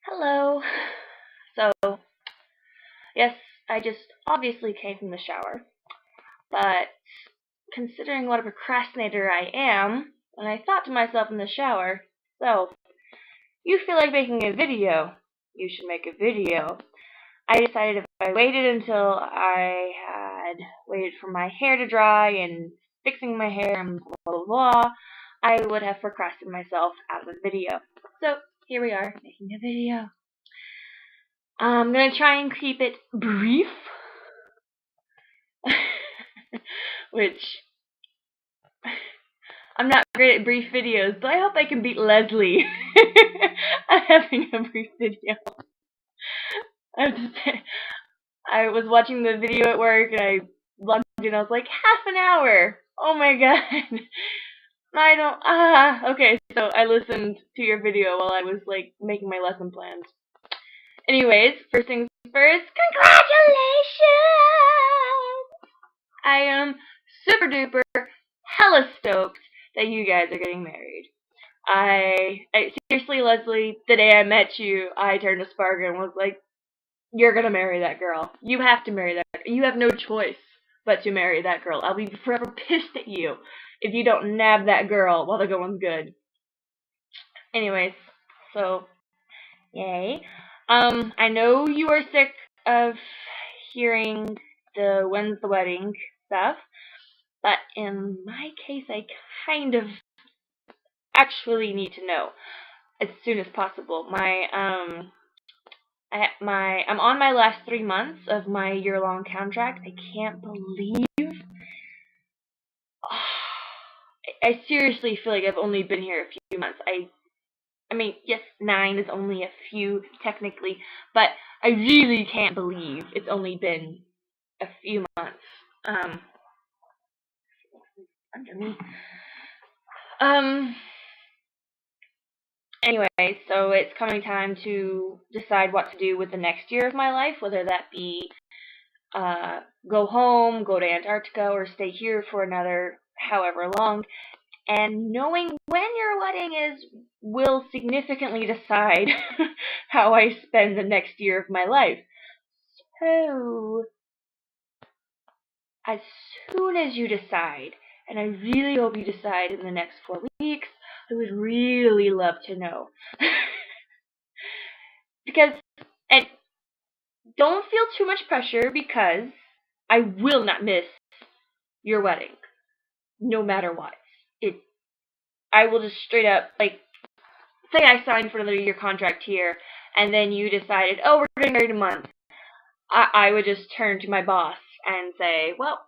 Hello. So, yes, I just obviously came from the shower, but considering what a procrastinator I am, and I thought to myself in the shower, so, you feel like making a video, you should make a video. I decided if I waited until I had waited for my hair to dry and fixing my hair and blah blah blah, I would have procrastinated myself out of a video. So, here we are, making a video. I'm gonna try and keep it brief, which I'm not great at brief videos, but I hope I can beat Leslie at having a brief video. I was watching the video at work and I logged in and I was like, half an hour! Oh my god! Okay, so I listened to your video while I was like making my lesson plans. Anyways, first things first, congratulations! I am super duper hella stoked that you guys are getting married. I seriously, Leslie, the day I met you, I turned to Sparga and was like, you're gonna marry that girl. You have to marry that girl. You have no choice but to marry that girl. I'll be forever pissed at you if you don't nab that girl while the going's good. Anyways, so, yay. I know you are sick of hearing the when's the wedding stuff, but in my case, I kind of actually need to know as soon as possible. I'm on my last 3 months of my year-long contract. I can't believe. I seriously feel like I've only been here a few months. I mean, yes, 9 is only a few technically, but I really can't believe it's only been a few months. Under me. Anyway, so it's coming time to decide what to do with the next year of my life, whether that be go home, go to Antarctica, or stay here for another however long. And knowing when your wedding is will significantly decide how I spend the next year of my life. So, as soon as you decide, and I really hope you decide in the next 4 weeks, I would really love to know. And don't feel too much pressure because I will not miss your wedding, no matter what. I will just straight up, like, say I signed for another year contract here, and then you decided, oh, we're getting married in a month. I would just turn to my boss and say, well,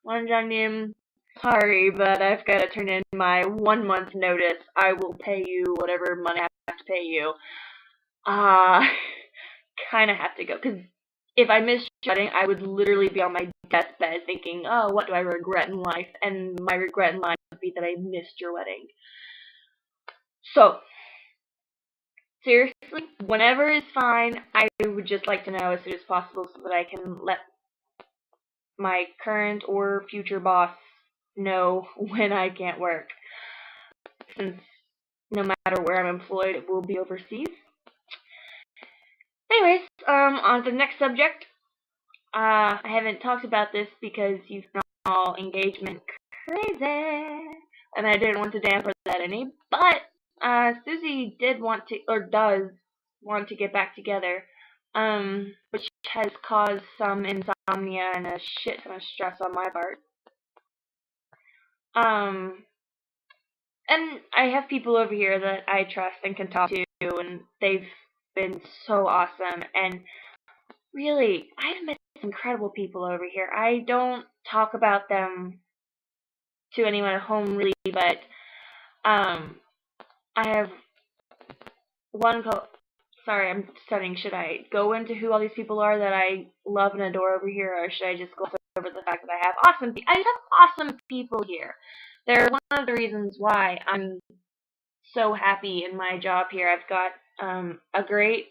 Wanjangnim, sorry, but I've got to turn in my 1 month notice. I will pay you whatever money I have to pay you. Kind of have to go, because if I missed your wedding, I would literally be on my deathbed thinking, oh, what do I regret in life? And my regret in life would be that I missed your wedding. So, seriously, whenever is fine. I would just like to know as soon as possible so that I can let my current or future boss know when I can't work. Since no matter where I'm employed, it will be overseas. Anyways, on to the next subject. I haven't talked about this because you've been all engagement crazy, and I didn't want to dampen that any, but Susie did want to, or does want to get back together, which has caused some insomnia and a shit ton of stress on my part. And I have people over here that I trust and can talk to, and they've been so awesome, and really, I've met some incredible people over here. I don't talk about them to anyone at home really, but I have one sorry, I'm studying. Should I go into who all these people are that I love and adore over here, or should I just go over the fact that I have awesome people here? They're one of the reasons why I'm so happy in my job here. I've got great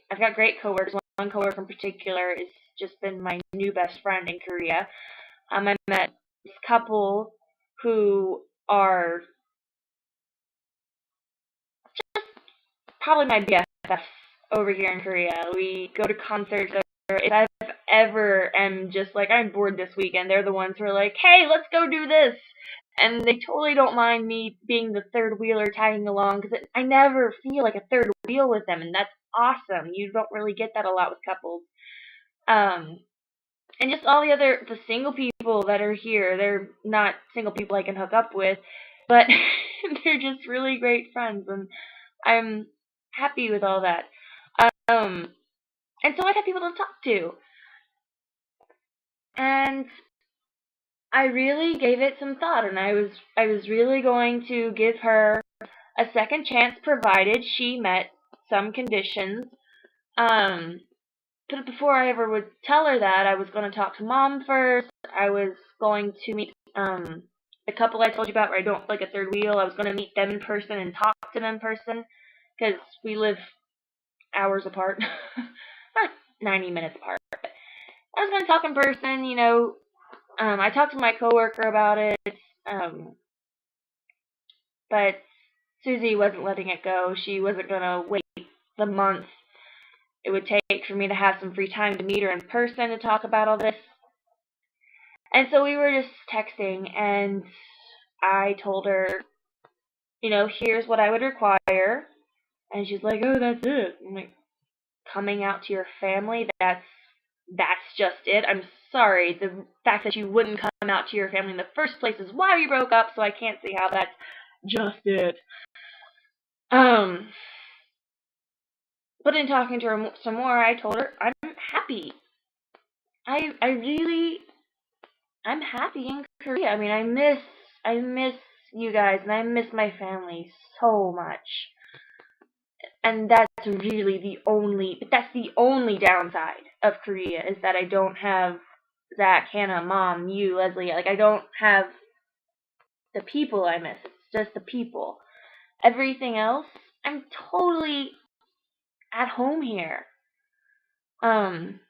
coworkers. One coworker in particular has just been my new best friend in Korea. I met this couple who are just probably my BFFs over here in Korea. We go to concerts. If I ever am just like, I'm bored this weekend, they're the ones who are like, hey, let's go do this. And they totally don't mind me being the third wheeler tagging along, because I never feel like a third wheel with them, and that's awesome. You don't really get that a lot with couples. And just all the single people that are here. They're not single people I can hook up with, but they're just really great friends, and I'm happy with all that. And so I have people to talk to. And I really gave it some thought, and I was really going to give her a second chance, provided she met some conditions. But before I ever would tell her that, I was going to talk to Mom first. I was going to meet the couple I told you about where I don't like a third wheel. I was going to meet them in person and talk to them in person, because we live hours apart, not 90 minutes apart. I was going to talk in person, you know. I talked to my coworker about it, but Susie wasn't letting it go. She wasn't going to wait the month it would take for me to have some free time to meet her in person to talk about all this. And so we were just texting, and I told her, you know, here's what I would require. And she's like, oh, that's it. I'm like, coming out to your family, that's just it. I'm sorry. The fact that you wouldn't come out to your family in the first place is why we broke up, so I can't see how that's just it. But in talking to her some more, I told her I'm happy. I'm happy in Korea. I mean, I miss you guys, and I miss my family so much. And that's the only downside of Korea, is that I don't have Zach, Hannah, Mom, you, Leslie. Like, I don't have the people I miss. It's just the people. Everything else, I'm totally at home here. And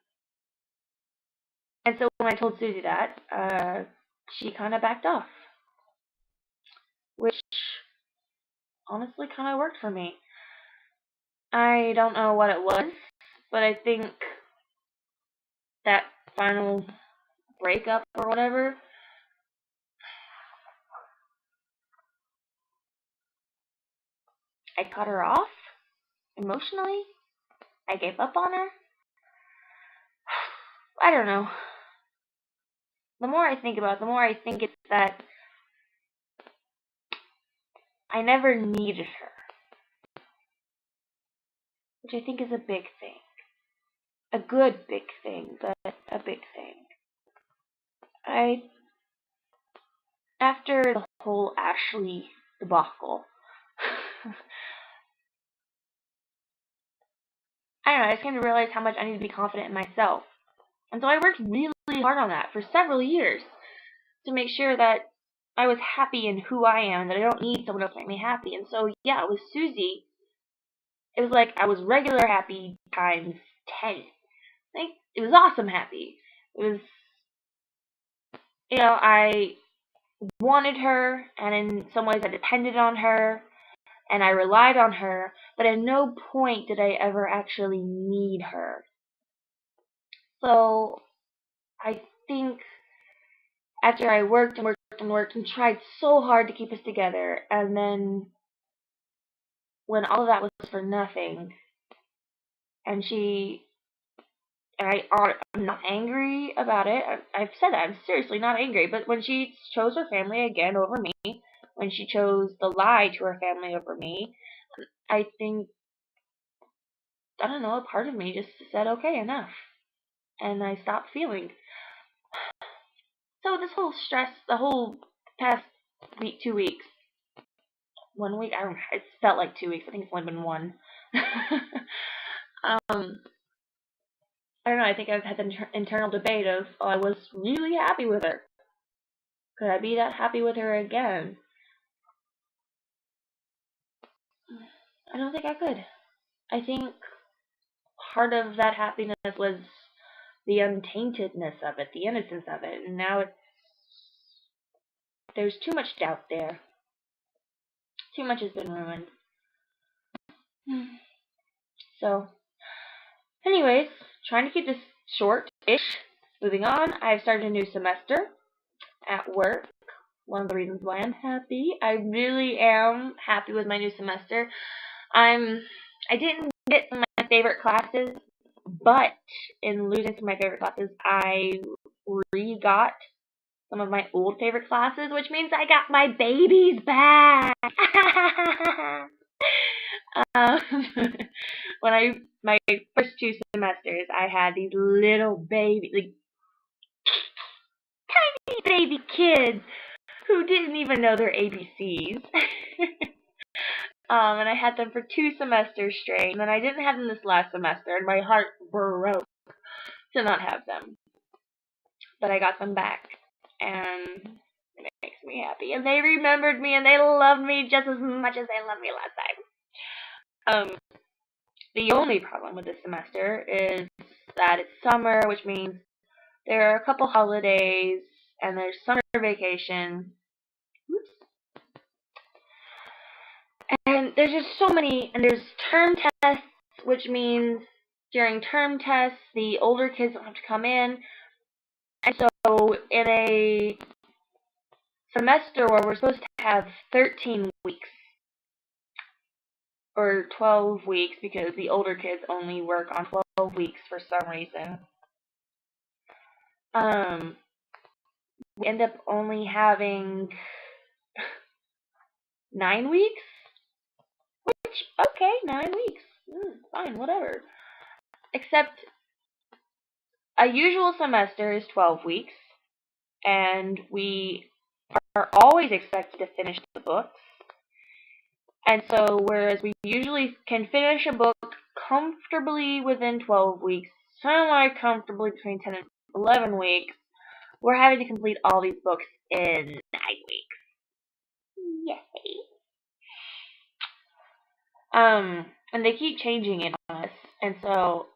so when I told Susie that, she kind of backed off, which honestly kind of worked for me. I don't know what it was, but I think that final breakup or whatever, I cut her off emotionally. I gave up on her. I don't know. The more I think about it, the more I think it's that I never needed her, which I think is a big thing. A good big thing, but a big thing. After the whole Ashley debacle, I don't know, I just came to realize how much I need to be confident in myself. And so I worked really hard on that for several years to make sure that I was happy in who I am, and that I don't need someone else to make me happy. And so, yeah, with Susie, it was like I was regular happy times 10. Like, it was awesome happy. It was, you know, I wanted her, and in some ways I depended on her, and I relied on her, but at no point did I ever actually need her. So, I think after I worked and tried so hard to keep us together, and then when all of that was for nothing, and I'm not angry about it. I've said that. I'm seriously not angry. But when she chose her family again over me, when she chose the lie to her family over me, I think, I don't know, a part of me just said, okay, enough. And I stopped feeling. So this whole stress, the whole past week, 2 weeks, 1 week, I don't know, it's felt like 2 weeks. I think it's only been one. I don't know, I think I've had the internal debate of, oh, I was really happy with her. Could I be that happy with her again? I don't think I could. I think part of that happiness was the untaintedness of it, the innocence of it, and now there's too much doubt there. Too much has been ruined. So, Anyways, trying to keep this short-ish. Moving on, I've started a new semester at work. One of the reasons why I'm happy. I really am happy with my new semester. I didn't get some of my favorite classes, but in losing some of my favorite classes, I re-got some of my old favorite classes, which means I got my babies back. um, my first 2 semesters, I had these little baby, like tiny baby kids who didn't even know their ABCs. And I had them for 2 semesters straight, and then I didn't have them this last semester, and my heart broke to not have them. But I got them back, and it makes me happy. And they remembered me, and they loved me just as much as they loved me last time. The only problem with this semester is that it's summer, which means there are a couple holidays, and there's summer vacation. Oops. And there's just so many, and there's term tests, which means during term tests, the older kids don't have to come in. And so in a semester where we're supposed to have 13 weeks, or 12 weeks, because the older kids only work on 12 weeks for some reason, we end up only having 9 weeks? Which, okay, 9 weeks. Fine, whatever. Except a usual semester is 12 weeks, and we are always expected to finish the books. And so, whereas we usually can finish a book comfortably within 12 weeks, semi-comfortably between 10 and 11 weeks, we're having to complete all these books in 9 weeks. Yay! And they keep changing it on us, and so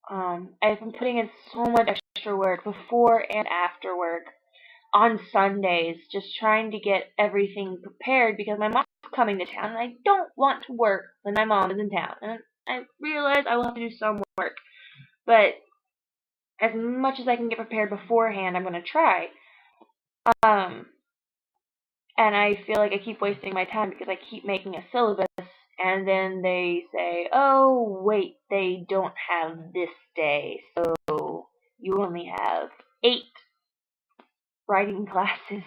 I've been putting in so much extra work before and after work on Sundays, just trying to get everything prepared because my mom's coming to town and I don't want to work when my mom is in town. And I realize I will have to do some work, but as much as I can get prepared beforehand, I'm going to try. And I feel like I keep wasting my time because I keep making a syllabus, and then they say, oh, wait, they don't have this day, so you only have 8 writing classes.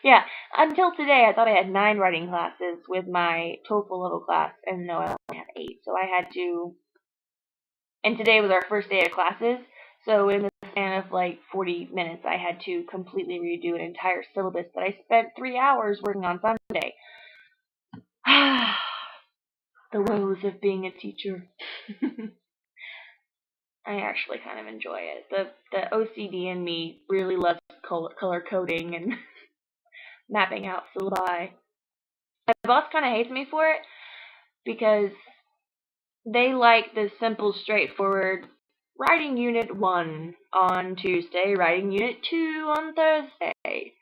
Yeah, until today I thought I had 9 writing classes with my TOEFL level class, and no, I only have 8, so I had to, and today was our first day of classes, so in the span of like 40 minutes I had to completely redo an entire syllabus that I spent 3 hours working on Sunday. The woes of being a teacher. I actually kind of enjoy it. The OCD in me really loves color coding and mapping out syllabi. My boss kind of hates me for it because they like the simple, straightforward writing unit 1 on Tuesday, writing unit 2 on Thursday.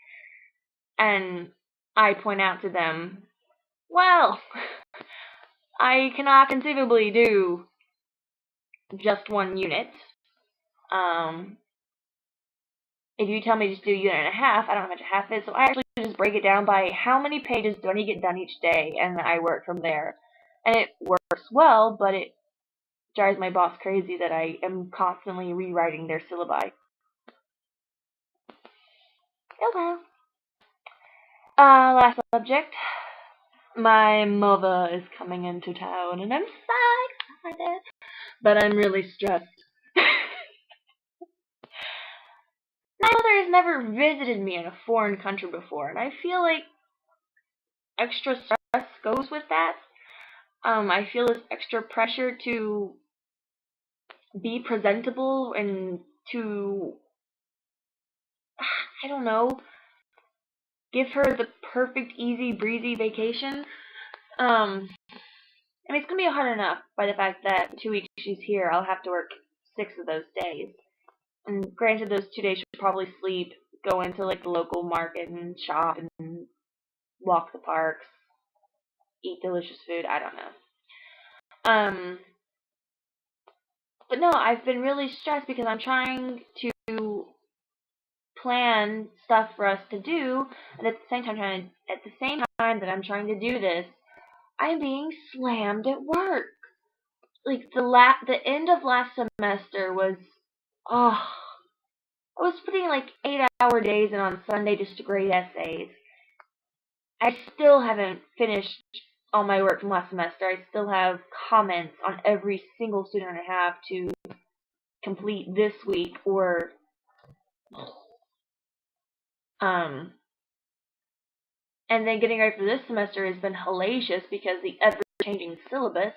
And I point out to them, well, I cannot conceivably do just 1 unit. If you tell me to just do a unit and a half, I don't know how much a half is, so I actually just break it down by how many pages do I need to get done each day, and I work from there. And it works well, but it drives my boss crazy that I am constantly rewriting their syllabi. Okay. Last subject. My mother is coming into town, and I'm so excited, but I'm really stressed. My mother has never visited me in a foreign country before, and I feel like extra stress goes with that. I feel this extra pressure to be presentable and to, I don't know, give her the perfect, easy, breezy vacation. I mean, it's going to be hard enough by the fact that 2 weeks she's here, I'll have to work 6 of those days. And granted, those 2 days she'll probably sleep, go into like the local market and shop and walk the parks, eat delicious food, I don't know. But no, I've been really stressed because I'm trying to plan stuff for us to do, and at the same time that I'm trying to do this, I'm being slammed at work. Like the end of last semester was, oh, I was putting like 8-hour days in on Sunday just to grade essays. I still haven't finished all my work from last semester. I still have comments on every single student I have to complete this week, or and then getting ready for this semester has been hellacious because the ever-changing syllabus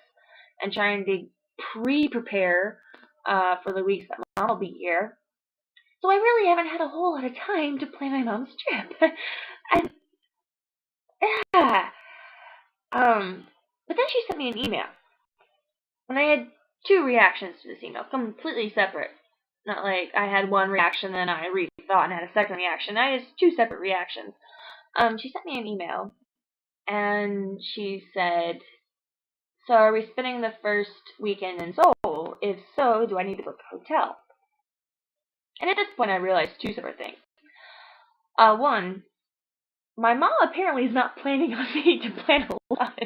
and trying to prepare for the weeks that Mom will be here. So I really haven't had a whole lot of time to plan my mom's trip. And yeah. But then she sent me an email. And I had two reactions to this email, completely separate. Not like I had one reaction, then I rethought and had a second reaction. I had two separate reactions. She sent me an email, and she said, "So are we spending the first weekend in Seoul? If so, do I need to book a hotel?" And at this point, I realized two separate things. One, my mom apparently is not planning on me to plan a lot.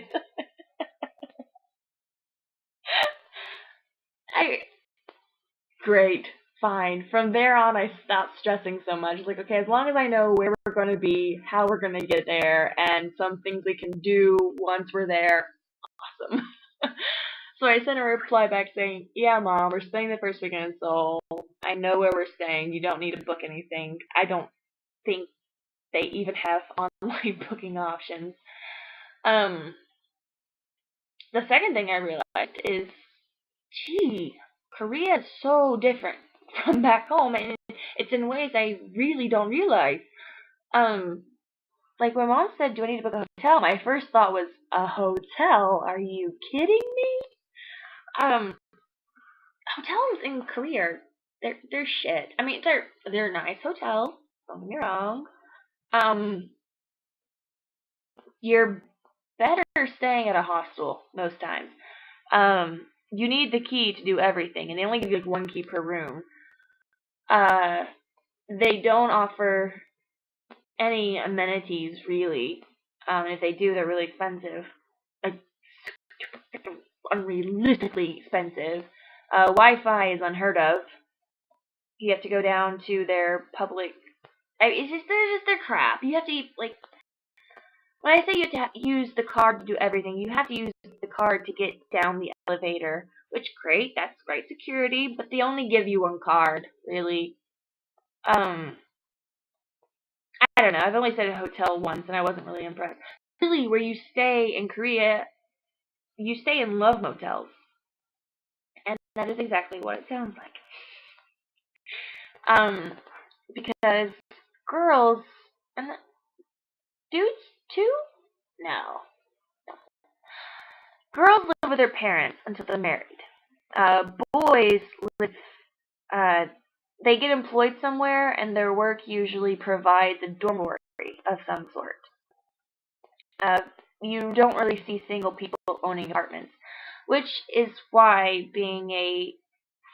Great, fine. From there on, I stopped stressing so much. Like, okay, as long as I know where we're going to be, how we're going to get there, and some things we can do once we're there, awesome. So I sent a reply back saying, "Yeah, Mom, we're spending the first weekend in Seoul. I know where we're staying. You don't need to book anything." I don't think they even have online booking options. The second thing I realized is, gee, Korea is so different from back home, and it's in ways I really don't realize. Like when Mom said, "Do I need to book a hotel?" My first thought was, a hotel? Are you kidding me? Hotels in Korea, they're shit. I mean, they're nice hotels. Don't get me wrong. You're better staying at a hostel most times. You need the key to do everything, and they only give you like one key per room. They don't offer any amenities really. If they do, they're really expensive. Like unrealistically expensive. Wi-Fi is unheard of. You have to go down to their public. It's just their crap. You have to like. When I say you have to use the card to do everything, you have to use the card to get down the elevator. Which great, that's great security, but they only give you one card, really. I don't know. I've only stayed at a hotel once, and I wasn't really impressed. Really, where you stay in Korea, you stay in love motels, and that is exactly what it sounds like. Because girls and dudes too? No. Girls live with their parents until they're married. Boys live. They get employed somewhere, and their work usually provides a dormitory of some sort. You don't really see single people owning apartments, which is why being a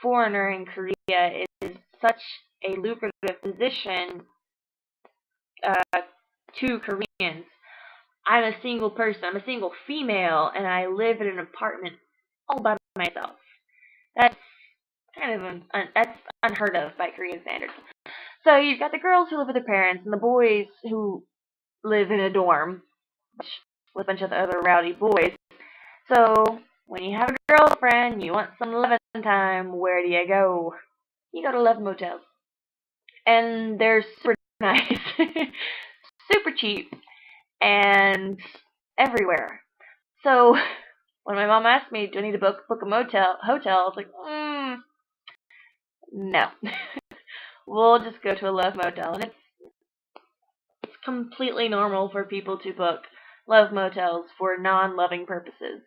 foreigner in Korea is such a lucrative position to Koreans. I'm a single person. I'm a single female, and I live in an apartment all by myself. That's kind of that's unheard of by Korean standards. So you've got the girls who live with their parents, and the boys who live in a dorm with a bunch of other rowdy boys. So when you have a girlfriend, you want some loving time, where do you go? You go to love motels. And they're super nice, super cheap, and everywhere. So when my mom asked me, "Do I need to book a hotel?" I was like, no. We'll just go to a love motel, and it's completely normal for people to book love motels for non-loving purposes.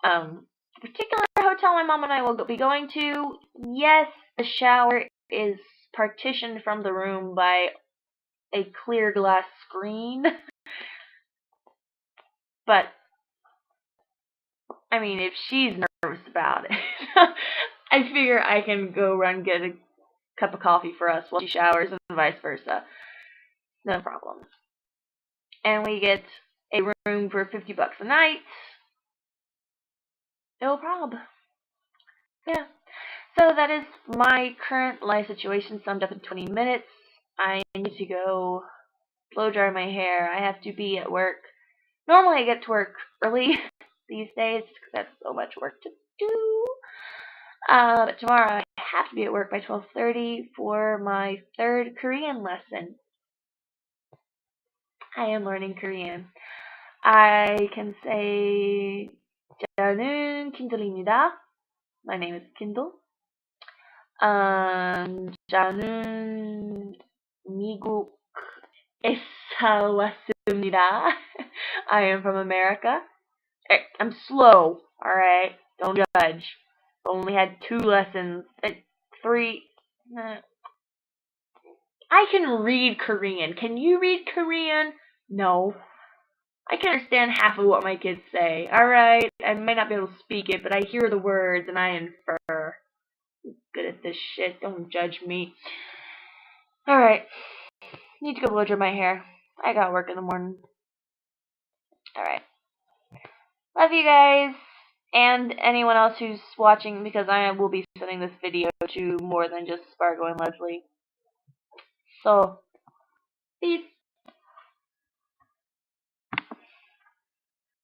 The particular hotel my mom and I will be going to, yes, the shower is partitioned from the room by a clear glass screen. But, I mean, if she's nervous about it, I figure I can go run get a cup of coffee for us while she showers and vice versa. No problem. And we get a room for $50 a night. No problem. Yeah. So that is my current life situation summed up in 20 minutes. I need to go blow dry my hair. I have to be at work. Normally I get to work early these days because I have so much work to do. But tomorrow I have to be at work by 12:30 for my third Korean lesson. I am learning Korean. I can say 저는 킨들입니다. My name is Kindle. 저는 미국에서 왔습니다. I am from America. I'm slow, alright? Don't judge. Only had 2 lessons. 3. I can read Korean. Can you read Korean? No. I can understand half of what my kids say. Alright? I might not be able to speak it, but I hear the words and I infer. I'm good at this shit. Don't judge me. Alright. Need to go blow dry my hair. I got work in the morning. Alright. Love you guys. And anyone else who's watching, because I will be sending this video to more than just Spargo and Leslie. So, peace.